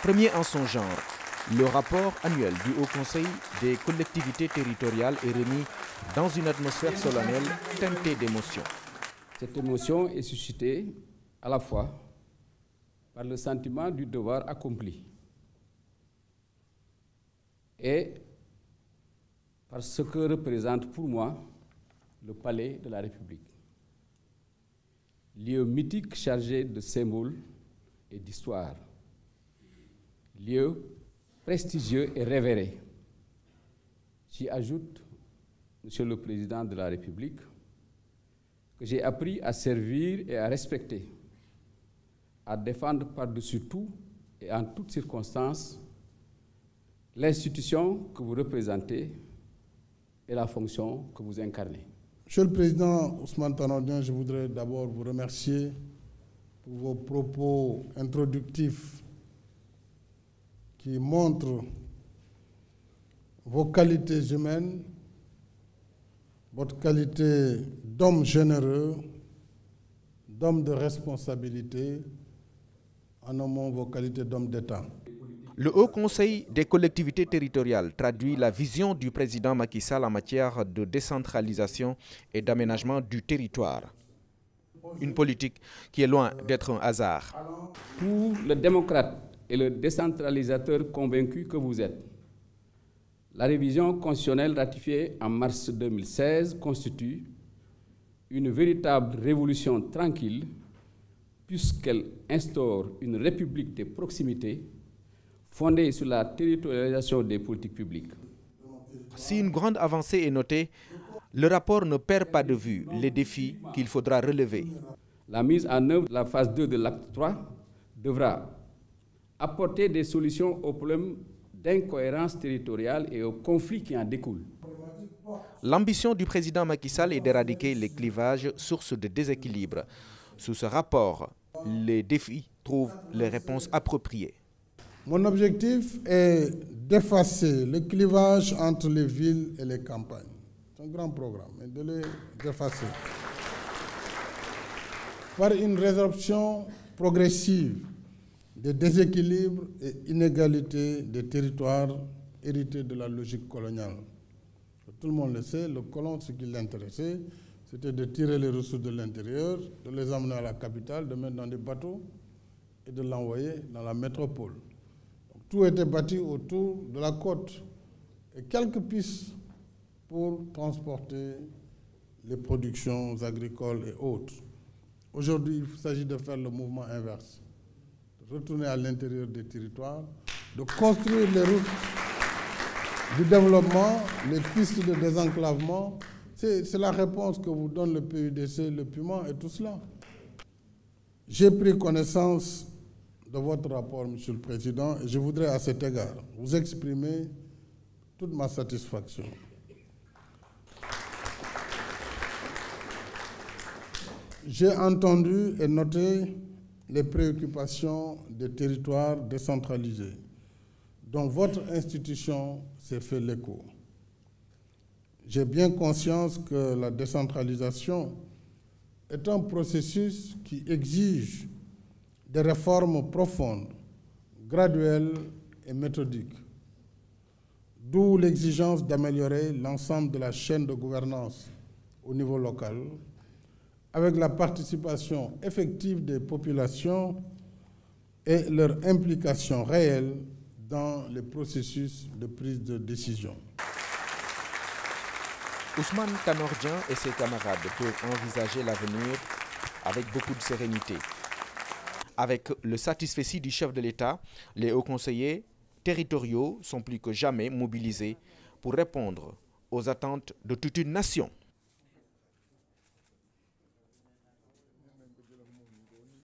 Premier en son genre, le rapport annuel du Haut Conseil des collectivités territoriales est remis dans une atmosphère solennelle teintée d'émotion. Cette émotion est suscitée à la fois par le sentiment du devoir accompli et par ce que représente pour moi le palais de la République. Lieu mythique chargé de symboles et d'histoire. Lieu prestigieux et révéré. J'y ajoute, Monsieur le Président de la République, que j'ai appris à servir et à respecter, à défendre par-dessus tout et en toutes circonstances l'institution que vous représentez et la fonction que vous incarnez. Monsieur le Président Ousmane Tanor Dieng, je voudrais d'abord vous remercier pour vos propos introductifs qui montrent vos qualités humaines, votre qualité d'homme généreux, d'homme de responsabilité, en nommant vos qualités d'homme d'État. Le Haut Conseil des collectivités territoriales traduit la vision du président Macky Sall en matière de décentralisation et d'aménagement du territoire. Une politique qui est loin d'être un hasard. Pour le démocrate et le décentralisateur convaincu que vous êtes, la révision constitutionnelle ratifiée en mars 2016 constitue une véritable révolution tranquille puisqu'elle instaure une république de proximité fondée sur la territorialisation des politiques publiques. Si une grande avancée est notée, le rapport ne perd pas de vue les défis qu'il faudra relever. La mise en œuvre de la phase 2 de l'acte 3 devra apporter des solutions aux problèmes d'incohérence territoriale et aux conflits qui en découlent. L'ambition du président Macky Sall est d'éradiquer les clivages, sources de déséquilibre. Sous ce rapport, les défis trouvent les réponses appropriées. Mon objectif est d'effacer le clivage entre les villes et les campagnes. C'est un grand programme, mais de les effacer. Par une résorption progressive des déséquilibres et inégalités des territoires hérités de la logique coloniale. Tout le monde le sait, le colon, ce qui l'intéressait, c'était de tirer les ressources de l'intérieur, de les emmener à la capitale, de mettre dans des bateaux et de l'envoyer dans la métropole. Donc, tout était bâti autour de la côte et quelques pistes pour transporter les productions agricoles et autres. Aujourd'hui, il s'agit de faire le mouvement inverse, de retourner à l'intérieur des territoires, de construire les routes du développement, les pistes de désenclavement. C'est la réponse que vous donne le PUDC, le PUMA et tout cela. J'ai pris connaissance de votre rapport, Monsieur le Président, et je voudrais à cet égard vous exprimer toute ma satisfaction. J'ai entendu et noté les préoccupations des territoires décentralisés, dont votre institution s'est fait l'écho. J'ai bien conscience que la décentralisation est un processus qui exige des réformes profondes, graduelles et méthodiques, d'où l'exigence d'améliorer l'ensemble de la chaîne de gouvernance au niveau local, avec la participation effective des populations et leur implication réelle dans les processus de prise de décision. Ousmane Tanor Dieng et ses camarades peuvent envisager l'avenir avec beaucoup de sérénité. Avec le satisfecit du chef de l'État, les hauts conseillers territoriaux sont plus que jamais mobilisés pour répondre aux attentes de toute une nation.